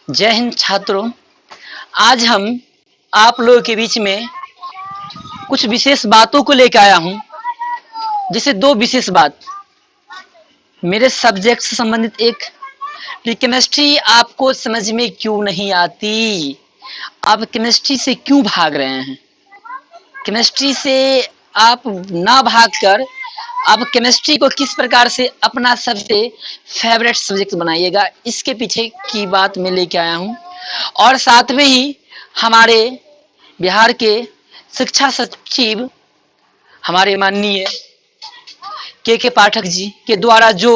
जय हिंद छात्रों। आज हम आप लोगों के बीच में कुछ विशेष बातों को लेकर आया हूं। जैसे दो विशेष बात मेरे सब्जेक्ट से संबंधित। एक कि केमिस्ट्री आपको समझ में क्यों नहीं आती, आप केमिस्ट्री से क्यों भाग रहे हैं। केमिस्ट्री से आप ना भागकर आप केमिस्ट्री को किस प्रकार से अपना सबसे फेवरेट सब्जेक्ट बनाइएगा, इसके पीछे की बात मैं लेके आया हूं। और साथ में ही हमारे बिहार के शिक्षा सचिव हमारे माननीय के पाठक जी के द्वारा जो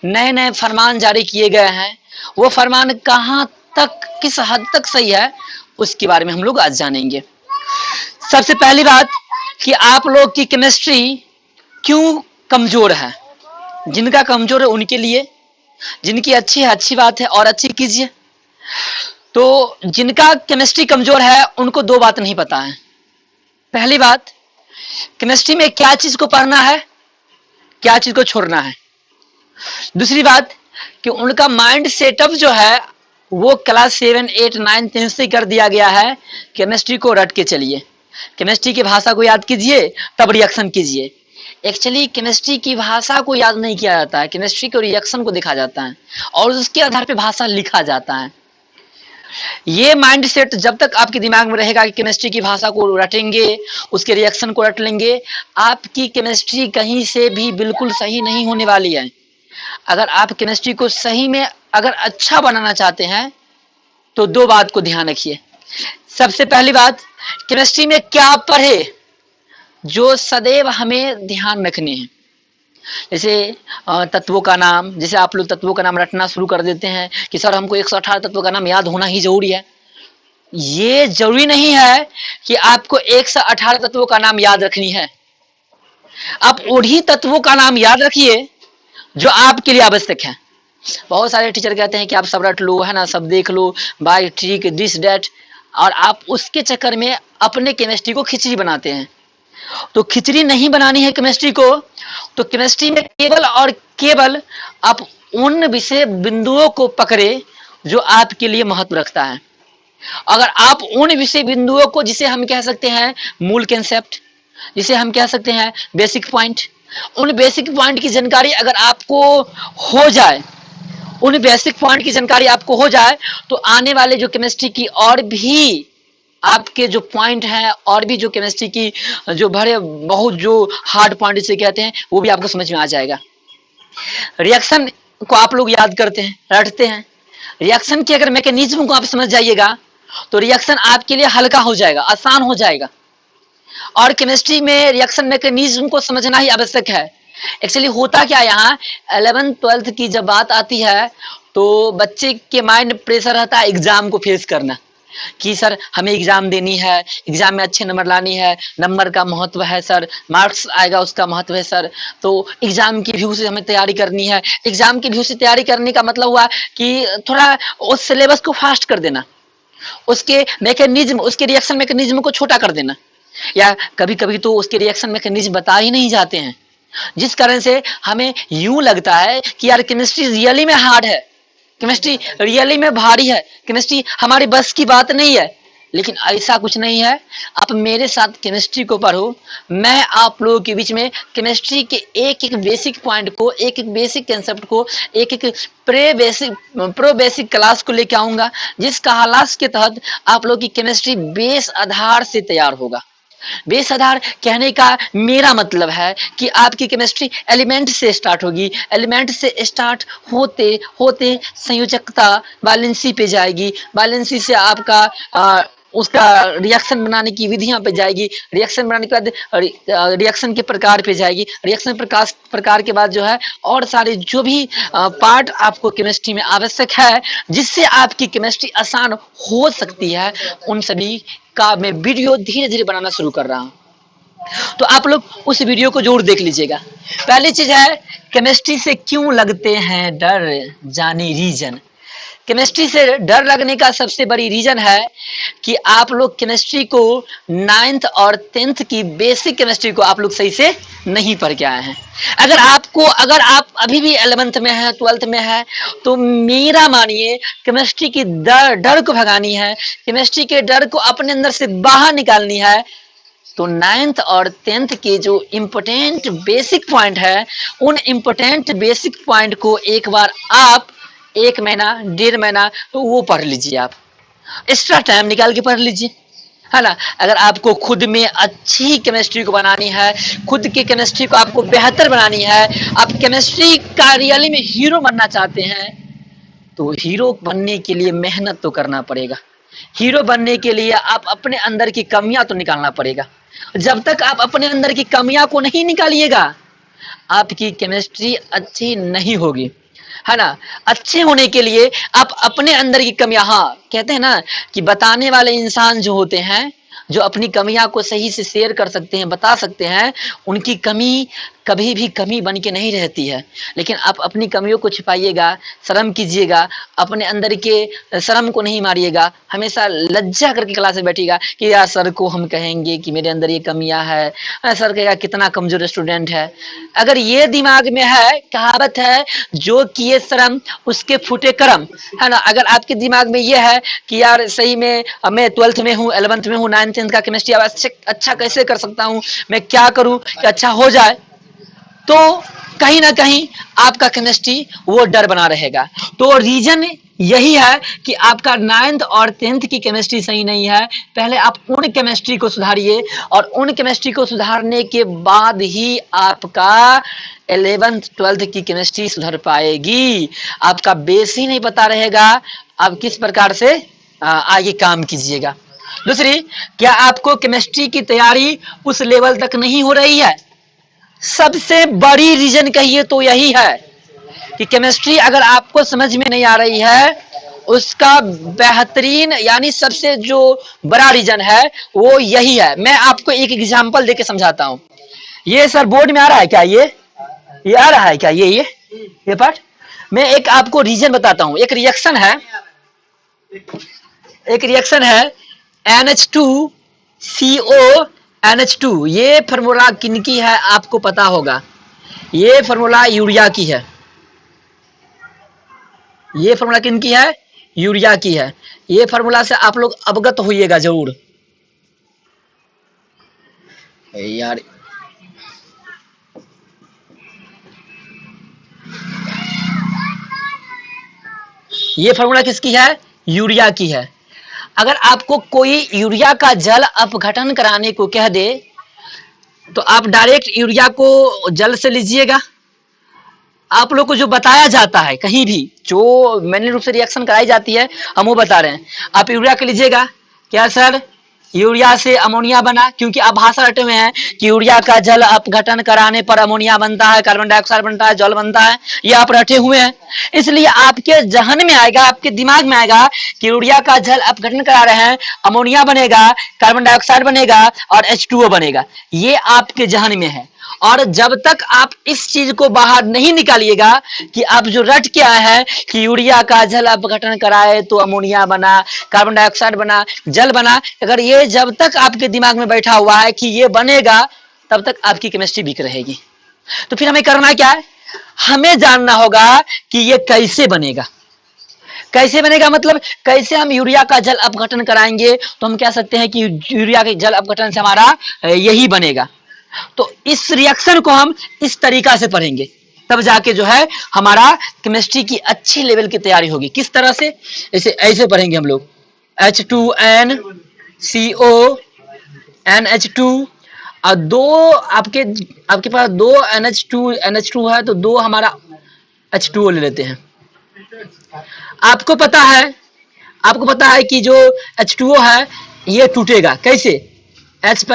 नए नए फरमान जारी किए गए हैं, वो फरमान कहां तक किस हद तक सही है, उसके बारे में हम लोग आज जानेंगे। सबसे पहली बात कि आप लोग की केमिस्ट्री क्यों कमजोर है। जिनका कमजोर है उनके लिए, जिनकी अच्छी है अच्छी बात है और अच्छी कीजिए। तो जिनका केमिस्ट्री कमजोर है उनको दो बात नहीं पता है। पहली बात, केमिस्ट्री में क्या चीज को पढ़ना है, क्या चीज को छोड़ना है। दूसरी बात कि उनका माइंड सेटअप जो है वो क्लास 7, 8, 9, 10 से कर दिया गया है। केमिस्ट्री को रट के चलिए, केमिस्ट्री की भाषा को याद कीजिए तब रिएक्शन कीजिए। एक्चुअली केमिस्ट्री की भाषा को याद नहीं किया जाता है, केमिस्ट्री के रिएक्शन को देखा जाता है और उसके आधार पे भाषा लिखा जाता है। ये माइंड सेट जब तक आपके दिमाग में रहेगा कि केमिस्ट्री की भाषा को रटेंगे, उसके रिएक्शन को रट लेंगे, आपकी केमिस्ट्री कहीं से भी बिल्कुल सही नहीं होने वाली है। अगर आप केमिस्ट्री को सही में अगर अच्छा बनाना चाहते हैं तो दो बात को ध्यान रखिए। सबसे पहली बात, केमिस्ट्री में क्या पढ़े जो सदैव हमें ध्यान रखने हैं। जैसे तत्वों का नाम, जैसे आप लोग तत्वों का नाम रटना शुरू कर देते हैं कि सर हमको 118 तत्वों का नाम याद होना ही जरूरी है। ये जरूरी नहीं है कि आपको 118 तत्वों का नाम याद रखनी है। आप उन्हीं तत्वों का नाम याद रखिए जो आपके लिए आवश्यक है। बहुत सारे टीचर कहते हैं कि आप सब रट लो, है ना, सब देख लो, बाय ट्रिक दिस डेट, और आप उसके चक्कर में अपने केमिस्ट्री को खिचड़ी बनाते हैं। तो खिचड़ी नहीं बनानी है केमिस्ट्री को, तो केमिस्ट्री में केवल और केवल आप उन विषय बिंदुओं को पकड़े जो आपके लिए महत्व रखता है। अगर आप उन विषय बिंदुओं को, जिसे हम कह सकते हैं मूल कंसेप्ट, जिसे हम कह सकते हैं बेसिक पॉइंट, उन बेसिक पॉइंट की जानकारी अगर आपको हो जाए, उन बेसिक पॉइंट की जानकारी आपको हो जाए, तो आने वाले जो केमिस्ट्री की और भी आपके जो पॉइंट हैं, और भी जो केमिस्ट्री की जो बड़े बहुत जो हार्ड पॉइंट जिसे कहते हैं, वो भी आपको समझ में आ जाएगा। रिएक्शन को आप लोग याद करते हैं, रटते हैं। रिएक्शन के अगर मैकेनिज्म को आप समझ जाइएगा तो रिएक्शन आपके लिए हल्का हो जाएगा, आसान हो जाएगा। और केमिस्ट्री में रिएक्शन मैकेनिज्म को समझना ही आवश्यक है। एक्चुअली होता क्या, यहाँ 11th 12th की जब बात आती है तो बच्चे के माइंड प्रेशर रहता है एग्जाम को फेस करना, कि सर हमें एग्जाम देनी है, एग्जाम में अच्छे नंबर लानी है, नंबर का महत्व है सर, मार्क्स आएगा उसका महत्व है सर, तो एग्जाम की व्यू से हमें तैयारी करनी है। एग्जाम की व्यू से तैयारी करने का मतलब हुआ कि थोड़ा उस सिलेबस को फास्ट कर देना, उसके मैकेनिज्म, उसके रिएक्शन मैकेनिज्म को छोटा कर देना, या कभी कभी तो उसके रिएक्शन मैकेनिज्म बता ही नहीं जाते हैं, जिस कारण से हमें यूं लगता है कि यार केमिस्ट्री रियली में हार्ड है, केमिस्ट्री रियली में भारी है, केमिस्ट्री हमारी बस की बात नहीं है। लेकिन ऐसा कुछ नहीं है। आप मेरे साथ केमिस्ट्री को पढ़ो, मैं आप लोगों के बीच में केमिस्ट्री के एक एक बेसिक पॉइंट को, एक एक बेसिक कंसेप्ट को, एक एक प्रो बेसिक क्लास को लेके आऊंगा, जिस क्लास के तहत आप लोग की केमिस्ट्री बेस आधार से तैयार होगा। बेस आधार कहने का मेरा मतलब है कि आपकी केमिस्ट्री एलिमेंट से स्टार्ट होगी, एलिमेंट से स्टार्ट होते होते संयोजकता वैलेंसी पे जाएगी, वैलेंसी से आपका उसका रिएक्शन बनाने की विधियां पे जाएगी, रिएक्शन बनाने के बाद रिएक्शन के प्रकार पे जाएगी, रिएक्शन प्रकार के बाद जो है और सारे जो भी पार्ट आपको केमिस्ट्री में आवश्यक है जिससे आपकी केमिस्ट्री आसान हो सकती है, उन सभी का मैं वीडियो धीरे धीरे बनाना शुरू कर रहा हूं। तो आप लोग उस वीडियो को जरूर देख लीजिएगा। पहली चीज है, केमिस्ट्री से क्यों लगते हैं डर, जाने रीजन। केमिस्ट्री से डर लगने का सबसे बड़ी रीजन है कि आप लोग केमिस्ट्री को 9th और 10th की बेसिक केमिस्ट्री को आप लोग सही से नहीं पढ़ के आए हैं। अगर आप अभी भी 11th में है, 12th में है, तो मेरा मानिए केमिस्ट्री की डर को भगानी है, केमिस्ट्री के डर को अपने अंदर से बाहर निकालनी है, तो 9th और 10th के जो इम्पोर्टेंट बेसिक पॉइंट है, उन इम्पोर्टेंट बेसिक पॉइंट को एक बार आप 1 महीना 1.5 महीना तो वो पढ़ लीजिए। आप एक्स्ट्रा टाइम निकाल के पढ़ लीजिए, है ना। अगर आपको खुद में अच्छी केमिस्ट्री को बनानी है, खुद की केमिस्ट्री को आपको बेहतर बनानी है, आप केमिस्ट्री का रियली में हीरो बनना चाहते हैं, तो हीरो बनने के लिए मेहनत तो करना पड़ेगा। हीरो बनने के लिए आप अपने अंदर की कमियां तो निकालना पड़ेगा। जब तक आप अपने अंदर की कमियां को नहीं निकालिएगा, आपकी केमिस्ट्री अच्छी नहीं होगी, है ना। अच्छे होने के लिए आप अपने अंदर की कमियां, हाँ कहते हैं ना कि बताने वाले इंसान जो होते हैं, जो अपनी कमियां को सही से शेयर कर सकते हैं, बता सकते हैं, उनकी कमी कभी भी कमी बन के नहीं रहती है। लेकिन आप अपनी कमियों को छिपाइएगा, शर्म कीजिएगा, अपने अंदर के शर्म को नहीं मारिएगा, हमेशा लज्जा करके क्लास में बैठिएगा कि यार सर को हम कहेंगे कि मेरे अंदर ये कमियां है, सर कहेगा कितना कमजोर स्टूडेंट है। अगर ये दिमाग में है, कहावत है जो किए शर्म उसके फूटे करम, है ना। अगर आपके दिमाग में ये है कि यार सही में मैं 12th में हूँ, 11th में हूँ, 9th 10th का केमिस्ट्री अब अच्छा कैसे कर सकता हूँ, मैं क्या करूँ कि अच्छा हो जाए, तो कहीं ना कहीं आपका केमिस्ट्री वो डर बना रहेगा। तो रीजन यही है कि आपका 9th और 10th की केमिस्ट्री सही नहीं है। पहले आप उन केमिस्ट्री को सुधारिए, और उन केमिस्ट्री को सुधारने के बाद ही आपका 11th 12th की केमिस्ट्री सुधर पाएगी। आपका बेस ही नहीं पता रहेगा, आप किस प्रकार से आगे काम कीजिएगा। दूसरी, क्या आपको केमिस्ट्री की तैयारी उस लेवल तक नहीं हो रही है? सबसे बड़ी रीजन कहिए तो यही है कि केमिस्ट्री अगर आपको समझ में नहीं आ रही है, उसका बेहतरीन यानी सबसे जो बड़ा रीजन है वो यही है। मैं आपको एक एग्जांपल देके समझाता हूं। ये सर बोर्ड में आ रहा है क्या? ये आ रहा है क्या? ये पार्ट मैं एक आपको रीजन बताता हूं। एक रिएक्शन है NH2CO NH2। ये फार्मूला किनकी है आपको पता होगा। ये फार्मूला यूरिया की है। ये फार्मूला किनकी है? यूरिया की है। ये फार्मूला से आप लोग अवगत होइएगा जरूर। यार ये फार्मूला किसकी है? यूरिया की है। अगर आपको कोई यूरिया का जल अपघटन कराने को कह दे, तो आप डायरेक्ट यूरिया को जल से लीजिएगा। आप लोग को जो बताया जाता है कहीं भी, जो मैन्युअल रूप से रिएक्शन कराई जाती है, हम वो बता रहे हैं। आप यूरिया के लीजिएगा, क्या सर यूरिया से अमोनिया बना, क्योंकि आप भाषा रटे हुए हैं कि यूरिया का जल अपघटन कराने पर अमोनिया बनता है, कार्बन डाइऑक्साइड बनता है, जल बनता है, ये आप रटे हुए हैं। इसलिए आपके जहन में आएगा, आपके दिमाग में आएगा कि यूरिया का जल अपघटन करा रहे हैं, अमोनिया बनेगा, कार्बन डाइऑक्साइड बनेगा और H2O बनेगा। ये आपके जहन में है। और जब तक आप इस चीज को बाहर नहीं निकालिएगा कि आप जो रट के आए हैं कि यूरिया का जल अपघटन कराए तो अमोनिया बना, कार्बन डाइऑक्साइड बना, जल बना, अगर ये जब तक आपके दिमाग में बैठा हुआ है कि ये बनेगा, तब तक आपकी केमिस्ट्री वीक रहेगी। तो फिर हमें करना क्या है? हमें जानना होगा कि ये कैसे बनेगा। कैसे बनेगा मतलब कैसे हम यूरिया का जल अपघटन कराएंगे, तो हम कह सकते हैं कि यूरिया के जल अपघटन से हमारा यही बनेगा। तो इस रिएक्शन को हम इस तरीका से पढ़ेंगे, तब जाके जो है हमारा केमिस्ट्री की अच्छी लेवल की तैयारी होगी। किस तरह से? ऐसे पढ़ेंगे हम लोग H2NCO NH2 और दो आपके पास दो NH2 है, तो दो हमारा H2O ले लेते हैं। आपको पता है कि जो H2O है ये टूटेगा कैसे? H+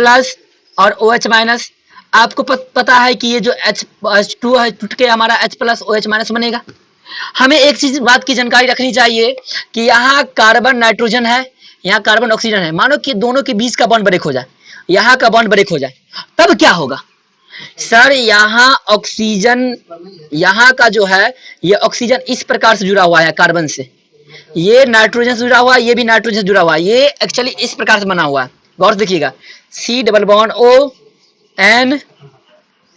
और OH-। आपको पता है कि ये जो H2 है टूट के हमारा H+ OH- बनेगा। हमें एक चीज बात की जानकारी रखनी चाहिए कि यहाँ कार्बन नाइट्रोजन है, यहाँ कार्बन ऑक्सीजन है। मानो कि दोनों के बीच का बॉन्ड ब्रेक हो जाए, यहाँ का बॉन्ड ब्रेक हो जाए, तब क्या होगा सर? यहाँ ऑक्सीजन, यहाँ का जो है ये ऑक्सीजन इस प्रकार से जुड़ा हुआ है कार्बन से, ये नाइट्रोजन से जुड़ा हुआ है, ये भी नाइट्रोजन से जुड़ा हुआ है। ये एक्चुअली इस प्रकार से बना हुआ है, गौर से देखिएगा। C double bond O, N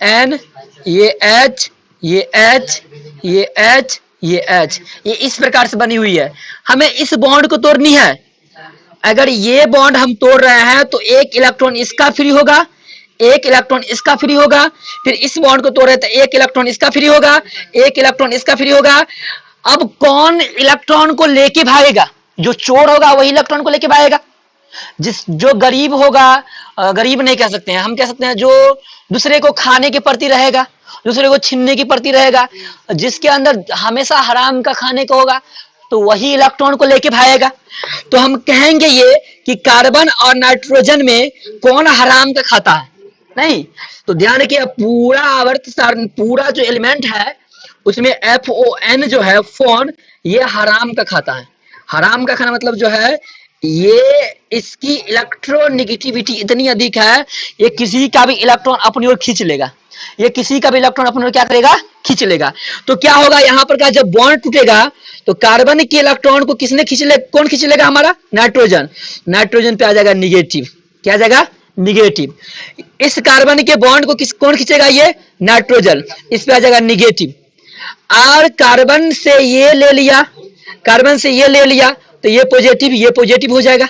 N, ये एच, ये एच, ये एच, ये एच, ये इस प्रकार से बनी हुई है। हमें इस बॉन्ड को तोड़नी है। अगर ये बॉन्ड हम तोड़ रहे हैं तो एक इलेक्ट्रॉन इसका फ्री होगा, एक इलेक्ट्रॉन इसका फ्री होगा, फिर इस बॉन्ड को तोड़े तो एक इलेक्ट्रॉन इसका फ्री होगा, एक इलेक्ट्रॉन इसका फ्री होगा। अब कौन इलेक्ट्रॉन को लेके भागेगा? जो चोर होगा वही इलेक्ट्रॉन को लेके भागेगा। जो गरीब होगा, गरीब नहीं कह सकते हैं, हम कह सकते हैं जो दूसरे को खाने के प्रति रहेगा, दूसरे को छीनने के प्रति रहेगा, जिसके अंदर हमेशा हराम का खाने का होगा, तो वही इलेक्ट्रॉन को लेके भागेगा। तो हम कहेंगे ये कि कार्बन और नाइट्रोजन में कौन हराम का खाता है? नहीं। तो ध्यान रखिए, पूरा आवर्त सारणी, पूरा जो एलिमेंट है उसमें FON जो है, फोन, ये हराम का खाता है। हराम का खाना मतलब जो है, ये इसकी इलेक्ट्रोनेगेटिविटी इतनी अधिक है, ये किसी का भी इलेक्ट्रॉन अपनी ओर खींच लेगा, ये किसी का भी इलेक्ट्रॉन अपनी ओर क्या करेगा? खींच लेगा। तो क्या होगा यहाँ पर का, जब बॉन्ड टूटेगा तो कार्बन के इलेक्ट्रॉन को किसने खींच ले, कौन खींच लेगा? हमारा नाइट्रोजन। नाइट्रोजन पे आ जाएगा निगेटिव। क्या आ जाएगा? निगेटिव। इस कार्बन के बॉन्ड को कौन खींचेगा? ये नाइट्रोजन। इस पे आ जाएगा निगेटिव। और कार्बन से ये ले लिया, कार्बन से ये ले लिया तो ये पॉजिटिव हो जाएगा।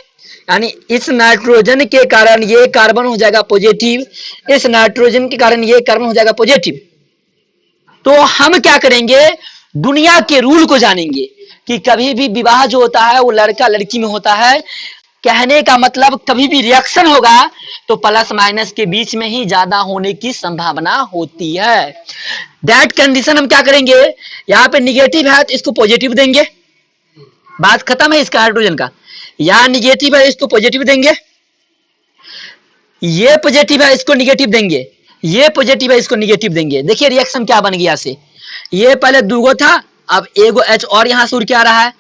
यानी इस नाइट्रोजन के कारण ये कार्बन हो जाएगा पॉजिटिव, इस नाइट्रोजन के कारण ये कार्बन हो जाएगा पॉजिटिव। तो हम क्या करेंगे? दुनिया के रूल को जानेंगे कि कभी भी विवाह जो होता है वो लड़का लड़की में होता है। कहने का मतलब कभी भी रिएक्शन होगा तो प्लस माइनस के बीच में ही ज्यादा होने की संभावना होती है। दैट कंडीशन हम क्या करेंगे? यहाँ पे निगेटिव है तो इसको पॉजिटिव देंगे, बात खत्म है इसका हाइड्रोजन का। यहाँ निगेटिव है, इसको पॉजिटिव देंगे, ये पॉजिटिव है, इसको निगेटिव देंगे, ये पॉजिटिव है, इसको निगेटिव देंगे। देखिए रिएक्शन क्या बन गया से, ये पहले दूगो था, अब एगो H और यहां से उड़ के आ रहा है,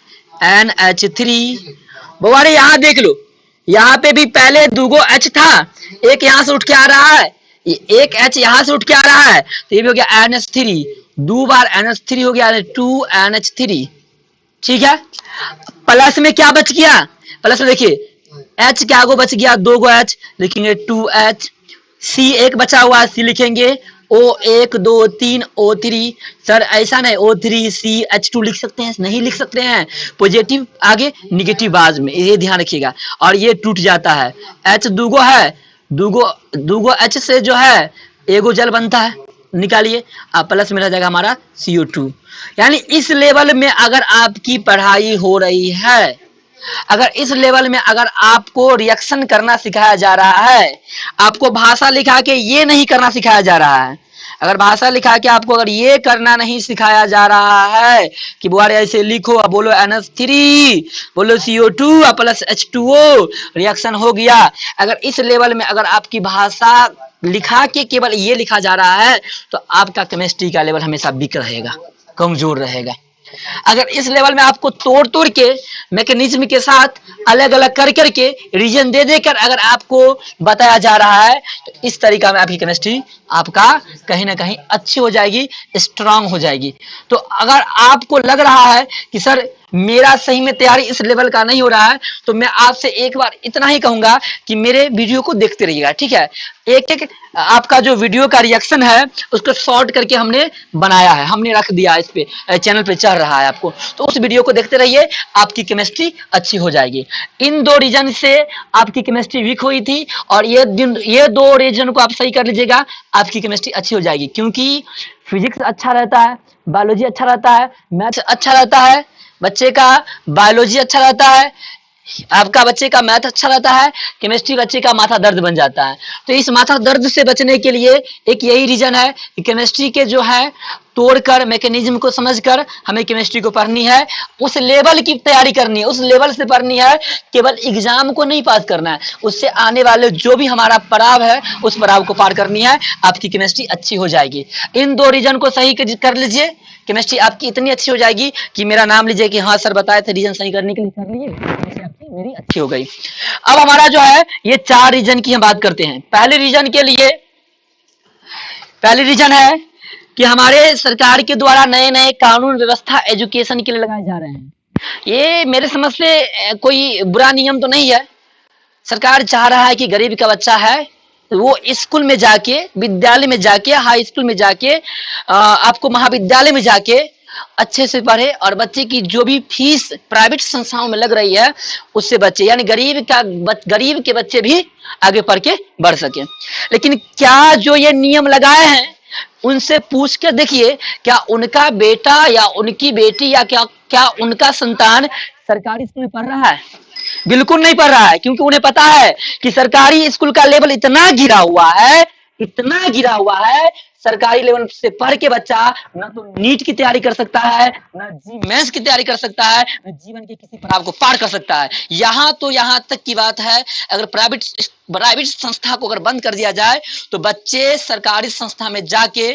NH3। बवारे यहाँ देख लो, यहाँ पे भी पहले दूगो H था, एक यहां से उठ के आ रहा है, एक H यहां से उठ के आ रहा है, तो ये भी हो गया NH3, दो बार NH3 हो गया, 2NH3। ठीक है। प्लस में क्या बच गया? प्लस में देखिए H क्या गो बच गया? दो गो H, लिखेंगे 2H। C एक बचा हुआ है, C लिखेंगे O1 2 3 O3। सर ऐसा नहीं, O3CH2 लिख सकते हैं? नहीं लिख सकते हैं, पॉजिटिव आगे निगेटिव बाद में, ये ध्यान रखिएगा। और ये टूट जाता है, H दूगो है, दूगो H से जो है एगो जल बनता है, निकालिए, अब प्लस में रह जाएगा हमारा CO2। यानी इस लेवल में अगर आपकी पढ़ाई हो रही है, अगर इस लेवल में अगर आपको रिएक्शन करना सिखाया जा रहा है, आपको भाषा लिखा के ये नहीं करना सिखाया जा रहा है, अगर भाषा लिखा के आपको अगर ये करना नहीं सिखाया जा रहा है कि बुआरे ऐसे लिखो, अब बोलो NH3, बोलो CO2 प्लस H2O, रिएक्शन हो गया। अगर इस लेवल में अगर आपकी भाषा लिखा के केवल ये लिखा जा रहा है तो आपका केमिस्ट्री का लेवल हमेशा वीक रहेगा, कमजोर रहेगा। अगर इस लेवल में आपको तोड़ तोड़ के मैकेनिज्म के साथ अलग अलग कर करके रीजन दे देकर अगर आपको बताया जा रहा है तो इस तरीका में आपकी केमिस्ट्री आपका कहीं ना कहीं अच्छी हो जाएगी, स्ट्रांग हो जाएगी। तो अगर आपको लग रहा है कि सर मेरा सही में तैयारी इस लेवल का नहीं हो रहा है, तो मैं आपसे एक बार इतना ही कहूंगा कि मेरे वीडियो को देखते रहिएगा, ठीक है। एक एक आपका जो वीडियो का रिएक्शन है उसको शॉर्ट करके हमने बनाया है, हमने रख दिया इस पे, चैनल पे चल रहा है आपको, तो उस वीडियो को देखते रहिए, आपकी केमिस्ट्री अच्छी हो जाएगी। इन दो रीजन से आपकी केमिस्ट्री वीक हुई थी और ये दो रीजन को आप सही कर लीजिएगा, आपकी केमिस्ट्री अच्छी हो जाएगी। क्योंकि फिजिक्स अच्छा रहता है, बायोलॉजी अच्छा रहता है, मैथ्स अच्छा रहता है, बच्चे का बायोलॉजी अच्छा रहता है, आपका बच्चे का मैथ अच्छा रहता है, केमिस्ट्री बच्चे का माथा दर्द बन जाता है। तो इस माथा दर्द से बचने के लिए एक यही रीजन है कि केमिस्ट्री के जो है तोड़कर मैकेनिज्म को समझकर हमें केमिस्ट्री को पढ़नी है, उस लेवल की तैयारी करनी है, उस लेवल से पढ़नी है, केवल एग्जाम को नहीं पास करना है, उससे आने वाले जो भी हमारा पड़ाव है उस पड़ाव को पार करनी है, आपकी केमिस्ट्री अच्छी हो जाएगी। इन दो रीजन को सही कर लीजिए, केमिस्ट्री आपकी इतनी अच्छी हो जाएगी कि मेरा नाम लीजिए कि हाँ सर बताए थे रीजन सही करने के लिए, कर लिए, आपकी मेरी अच्छी हो गई। अब हमारा जो है ये चार रीजन की हम बात करते हैं। पहले रीजन के लिए, पहली रीजन है कि हमारे सरकार के द्वारा नए नए कानून व्यवस्था एजुकेशन के लिए लगाए जा रहे हैं। ये मेरे समझ से कोई बुरा नियम तो नहीं है। सरकार चाह रहा है कि गरीब का बच्चा है तो वो स्कूल में जाके, विद्यालय में जाके, हाई स्कूल में जाके, आपको महाविद्यालय में जाके अच्छे से पढ़े और बच्चे की जो भी फीस प्राइवेट संस्थाओं में लग रही है उससे बचे, यानी गरीब के बच्चे भी आगे पढ़ के बढ़ सके। लेकिन क्या जो ये नियम लगाए हैं उनसे पूछ कर देखिए, क्या उनका बेटा या उनकी बेटी या क्या उनका संतान सरकारी स्कूल में पढ़ रहा है? बिल्कुल नहीं पढ़ रहा है, क्योंकि उन्हें पता है कि सरकारी स्कूल का लेवल इतना गिरा हुआ है, इतना गिरा हुआ है। सरकारी लेवल से पढ़ के बच्चा ना तो नीट की तैयारी कर सकता है, ना जी मेंस की तैयारी कर सकता है, ना जीवन के किसी पड़ाव को पार कर सकता है। यहाँ तक की बात है, अगर प्राइवेट संस्था को अगर बंद कर दिया जाए तो बच्चे सरकारी संस्था में जाके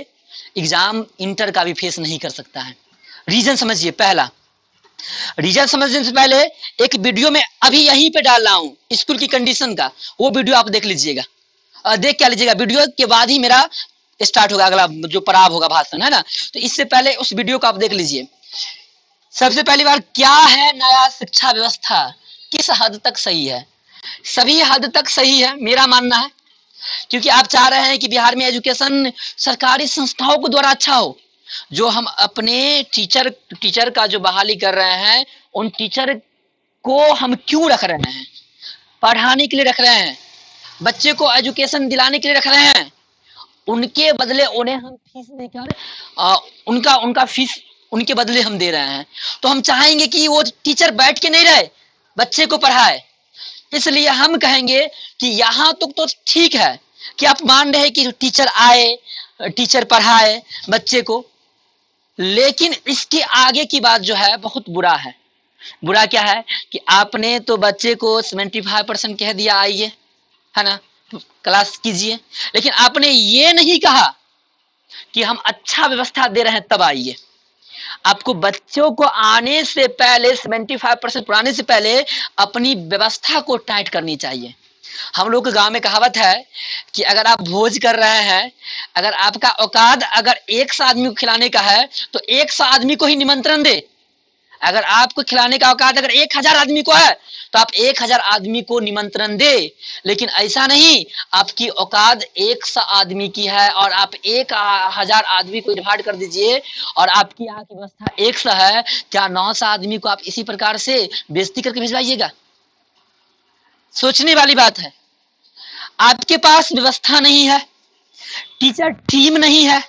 एग्जाम इंटर का भी फेस नहीं कर सकता है। रीजन समझिए। पहला रीजन समझने से पहले एक वीडियो में अभी यहीं पे डाल रहा हूं स्कूल की कंडीशन का, वो वीडियो आप देख लीजिएगा। देख क्या लीजिएगा, वीडियो के बाद ही मेरा स्टार्ट होगा अगला जो पड़ाव होगा भाषण, है ना। तो इससे पहले उस वीडियो को आप देख लीजिए। सबसे पहली बार, क्या है नया शिक्षा व्यवस्था, किस हद तक सही है? सभी हद तक सही है मेरा मानना है, क्योंकि आप चाह रहे हैं कि बिहार में एजुकेशन सरकारी संस्थाओं के द्वारा अच्छा हो। जो हम अपने टीचर का जो बहाली कर रहे हैं, उन टीचर को हम क्यों रख रहे हैं? पढ़ाने के लिए रख रहे हैं, बच्चे को एजुकेशन दिलाने के लिए रख रहे हैं। उनके बदले उन्हें हम फीस देकर उनका फीस उनके बदले हम दे रहे हैं। तो हम चाहेंगे कि वो टीचर बैठ के नहीं रहे, बच्चे को पढ़ाए। इसलिए हम कहेंगे कि यहाँ तो ठीक है कि आप मान रहे हैं कि टीचर आए, टीचर पढ़ाए बच्चे को, लेकिन इसके आगे की बात जो है बहुत बुरा है। बुरा क्या है कि आपने तो बच्चे को 75% कह दिया आइए, है ना, क्लास कीजिए, लेकिन आपने ये नहीं कहा कि हम अच्छा व्यवस्था दे रहे हैं तब आइए। आपको बच्चों को आने से पहले 75% पढ़ाने से पहले अपनी व्यवस्था को टाइट करनी चाहिए। हम लोग के गांव में कहावत है कि अगर आप भोज कर रहे हैं, अगर आपका औकात अगर 100 आदमी को खिलाने का है तो 100 आदमी को ही निमंत्रण दे। अगर आपको खिलाने का औकात अगर 1000 आदमी को है तो आप 1000 आदमी को निमंत्रण दे। लेकिन ऐसा नहीं, आपकी औकात 100 आदमी की है और आप 1000 आदमी को इन्वाइट कर दीजिए और आपकी यहाँ की व्यवस्था 100 है, क्या 900 आदमी को आप इसी प्रकार से बेइज्जती करके भिजवाइएगा? सोचने वाली बात है। आपके पास व्यवस्था नहीं है, टीचर टीम नहीं है।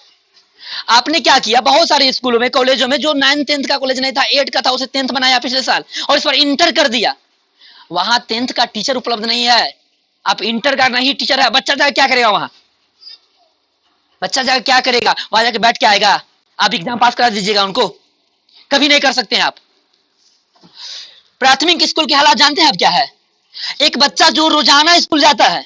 आपने क्या किया, बहुत सारे स्कूलों में, कॉलेजों में, जो 9th 10th का कॉलेज नहीं था, 8 का था, उसे 10th बनाया पिछले साल और इस बार इंटर कर दिया। वहां 10th का टीचर उपलब्ध नहीं है, आप इंटर का नहीं टीचर है, बच्चा जाकर क्या करेगा वहां? बच्चा जाकर क्या करेगा? वहां जाके बैठ के आएगा? आप एग्जाम पास करा दीजिएगा उनको? कभी नहीं कर सकते हैं आप। प्राथमिक स्कूल के हालात जानते हैं आप क्या है? एक बच्चा जो रोजाना स्कूल जाता है,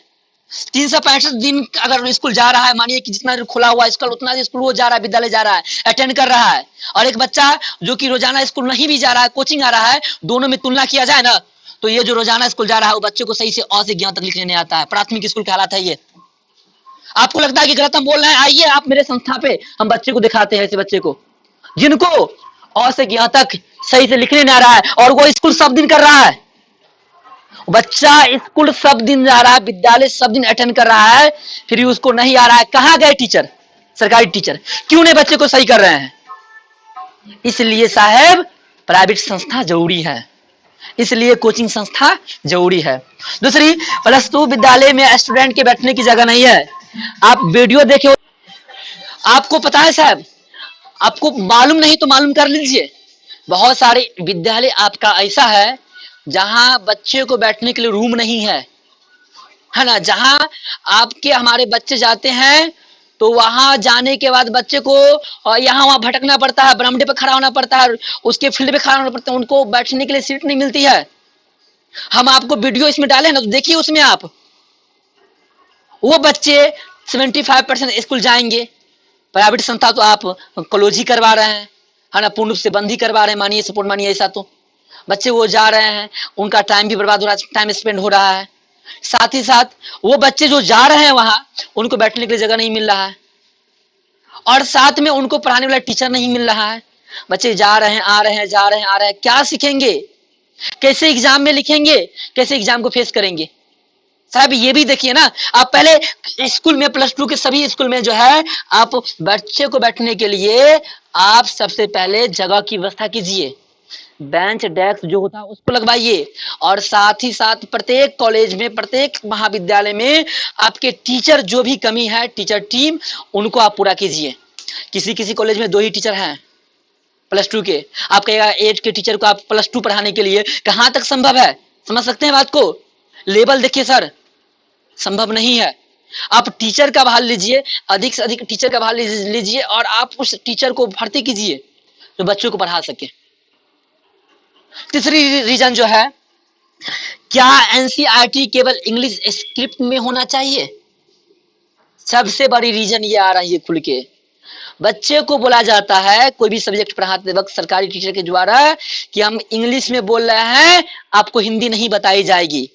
365 दिन अगर स्कूल जा रहा है, मानिए कि जितना खुला हुआ स्कूल उतना स्कूल वो जा रहा है, विद्यालय जा रहा है, अटेंड कर रहा है, और एक बच्चा जो कि रोजाना स्कूल नहीं भी जा रहा है, कोचिंग आ रहा है, दोनों में तुलना किया जाए ना, तो ये जो रोजाना स्कूल जा रहा है वो बच्चे को सही से अ से ज्ञ तक लिखने नहीं आता है। प्राथमिक स्कूल के हालात है ये। आपको लगता है कि गलत हम बोल रहे हैं? आइए आप मेरे संस्था पे, हम बच्चे को दिखाते हैं, ऐसे बच्चे को जिनको अ से ज्ञ तक सही से लिखने नहीं आ रहा है और वो स्कूल सब दिन कर रहा है। बच्चा स्कूल सब दिन जा रहा है, विद्यालय सब दिन अटेंड कर रहा है, फिर भी उसको नहीं आ रहा है। कहां गए टीचर, सरकारी टीचर? क्यों नहीं बच्चे को सही कर रहे हैं? इसलिए साहब प्राइवेट संस्था जरूरी है, इसलिए कोचिंग संस्था जरूरी है। दूसरी, प्लस 2 विद्यालय में स्टूडेंट के बैठने की जगह नहीं है। आप वीडियो देखे, आपको पता है साहब, आपको मालूम नहीं तो मालूम कर लीजिए, बहुत सारे विद्यालय आपका ऐसा है जहां बच्चे को बैठने के लिए रूम नहीं है ना। जहां आपके हमारे बच्चे जाते हैं तो वहां जाने के बाद बच्चे को यहाँ वहां भटकना पड़ता है, बरामदे पे खड़ा होना पड़ता है, उसके फील्ड पे खड़ा होना पड़ता है, उनको बैठने के लिए सीट नहीं मिलती है। हम आपको वीडियो इसमें डाले ना, तो देखिए उसमें आप, वो बच्चे 75% स्कूल जाएंगे। प्राइवेट संस्था तो आप क्लोज ही करवा रहे हैं, है ना, पूर्ण रूप से बंद ही करवा रहे हैं, मानिए सपोर्ट मानिए ऐसा। तो बच्चे वो जा रहे हैं, उनका टाइम भी बर्बाद हो रहा है, टाइम स्पेंड हो रहा है। साथ ही साथ वो बच्चे जो जा रहे हैं वहां, उनको बैठने के लिए जगह नहीं मिल रहा है, और साथ में उनको पढ़ाने वाला टीचर नहीं मिल रहा है। बच्चे जा रहे हैं, आ रहे हैं, जा रहे हैं, आ रहे हैं, क्या सीखेंगे? कैसे एग्जाम में लिखेंगे? कैसे एग्जाम को फेस करेंगे? साहब ये भी देखिए ना, आप पहले स्कूल में प्लस टू के सभी स्कूल में जो है, आप बच्चे को बैठने के लिए आप सबसे पहले जगह की व्यवस्था कीजिए, बेंच डेस्क जो होता है उसको लगवाइए, और साथ ही साथ प्रत्येक कॉलेज में, प्रत्येक महाविद्यालय में आपके टीचर जो भी कमी है, टीचर टीम, उनको आप पूरा कीजिए। किसी किसी कॉलेज में 2 ही टीचर हैं प्लस टू के, आप कहेगा 8 के टीचर को आप प्लस टू पढ़ाने के लिए, कहां तक संभव है? समझ सकते हैं बात को? लेवल देखिए सर, संभव नहीं है। आप टीचर का बहाल लीजिए, अधिक से अधिक टीचर का बहाल लीजिए, और आप उस टीचर को भर्ती कीजिए जो बच्चों को पढ़ा सके। तीसरी रीजन जो है, क्या एनसीईआरटी केवल इंग्लिश स्क्रिप्ट में होना चाहिए? सबसे बड़ी रीजन ये आ रही है खुल के। बच्चे को बोला जाता है कोई भी सब्जेक्ट पढ़ाते वक्त सरकारी टीचर के द्वारा कि हम इंग्लिश में बोल रहे हैं, आपको हिंदी नहीं बताई जाएगी।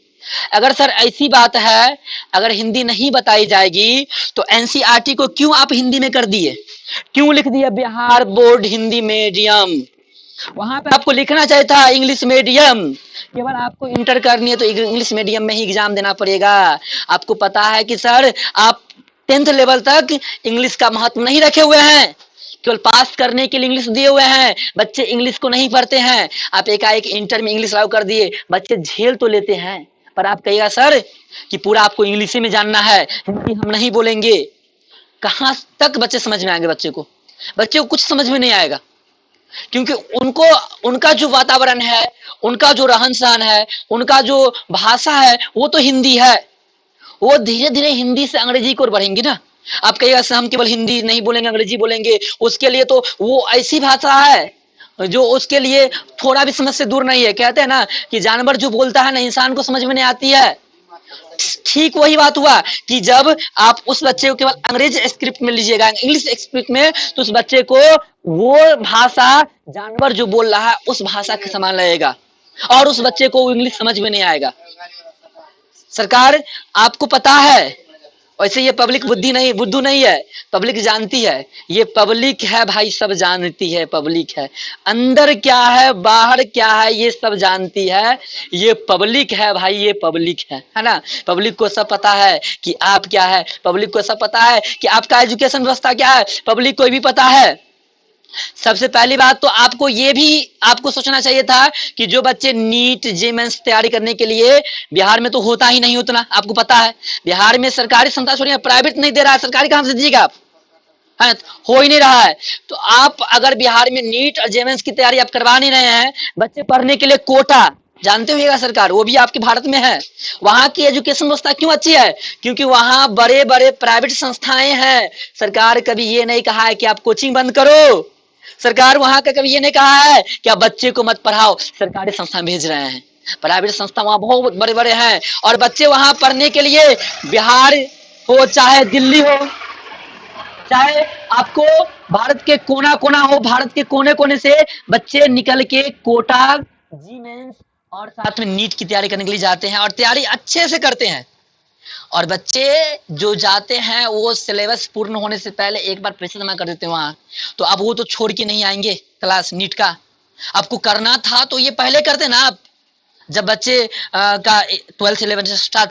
अगर सर ऐसी बात है, अगर हिंदी नहीं बताई जाएगी तो एनसीईआरटी को क्यों आप हिंदी में कर दिए? क्यों लिख दिया बिहार बोर्ड हिंदी मीडियम? वहां पे आपको लिखना चाहिए था इंग्लिश मीडियम। केवल आपको इंटर करनी है तो इंग्लिश मीडियम में ही एग्जाम देना पड़ेगा। आपको पता है कि सर आप 10th लेवल तक इंग्लिश का महत्व नहीं रखे हुए हैं, केवल पास करने के लिए इंग्लिश दिए हुए हैं, बच्चे इंग्लिश को नहीं पढ़ते हैं। आप एकाएक इंटर में इंग्लिश लागू कर दिए, बच्चे झेल तो लेते हैं, पर आप कहिएगा सर कि पूरा आपको इंग्लिश में जानना है, हिंदी हम नहीं बोलेंगे, कहां तक बच्चे समझ में आएंगे? बच्चे को कुछ समझ में नहीं आएगा, क्योंकि उनको उनका जो वातावरण है, उनका जो रहन सहन है, उनका जो भाषा है, वो तो हिंदी है। वो धीरे धीरे हिंदी से अंग्रेजी की ओर बढ़ेंगे ना। आप कहिएगा हम केवल हिंदी नहीं बोलेंगे, अंग्रेजी बोलेंगे, उसके लिए तो वो ऐसी भाषा है जो उसके लिए थोड़ा भी समझ से दूर नहीं है। कहते हैं ना कि जानवर जो बोलता है ना, इंसान को समझ में नहीं आती है। ठीक वही बात हुआ कि जब आप उस बच्चे को केवल अंग्रेजी स्क्रिप्ट में लीजिएगा, इंग्लिश स्क्रिप्ट में, तो उस बच्चे को वो भाषा जानवर जो बोल रहा है उस भाषा के समान लगेगा, और उस बच्चे को इंग्लिश समझ में नहीं आएगा। सरकार आपको पता है, वैसे ये पब्लिक बुद्धू नहीं है, पब्लिक जानती है, ये पब्लिक है भाई, सब जानती है, पब्लिक है, अंदर क्या है बाहर क्या है ये सब जानती है, ये पब्लिक है भाई, ये पब्लिक है ना। पब्लिक को सब पता है कि आप क्या है, पब्लिक को सब पता है कि आपका एजुकेशन व्यवस्था क्या है, पब्लिक को भी पता है। सबसे पहली बात तो आपको ये भी आपको सोचना चाहिए था कि जो बच्चे नीट जे मेंस तैयारी करने के लिए, बिहार में तो होता ही नहीं उतना, आपको पता है बिहार में सरकारी संस्था छोड़िए, प्राइवेट नहीं दे रहा है, सरकारी कहां से दीजिएगा आप? है, हो ही नहीं रहा है। तो आप अगर बिहार में नीट और जे मेंस की तैयारी आप करवा नहीं रहे हैं, बच्चे पढ़ने के लिए कोटा जानते होइएगा सरकार, वो भी आपके भारत में है। वहां की एजुकेशन व्यवस्था क्यों अच्छी है? क्योंकि वहां बड़े बड़े प्राइवेट संस्थाएं हैं। सरकार कभी ये नहीं कहा है कि आप कोचिंग बंद करो, सरकार वहां का कभी ये नहीं कहा है कि आप बच्चे को मत पढ़ाओ, सरकारी संस्था भेज रहे हैं। प्राइवेट संस्था वहां बहुत बड़े बड़े हैं, और बच्चे वहां पढ़ने के लिए, बिहार हो चाहे दिल्ली हो, चाहे आपको भारत के कोना कोना हो, भारत के कोने कोने से बच्चे निकल के कोटा, जी मेंस और साथ में नीट की तैयारी करने के लिए जाते हैं, और तैयारी अच्छे से करते हैं। और बच्चे जो जाते हैं वो सिलेबस पूर्ण होने से पहले एक बार पैसे जमा कर देते हैं वहां, तो अब वो तो छोड़ के नहीं आएंगे क्लास नीट का। आपको करना था तो ये पहले करते ना, आप जब बच्चे का 12th 11th स्टार्ट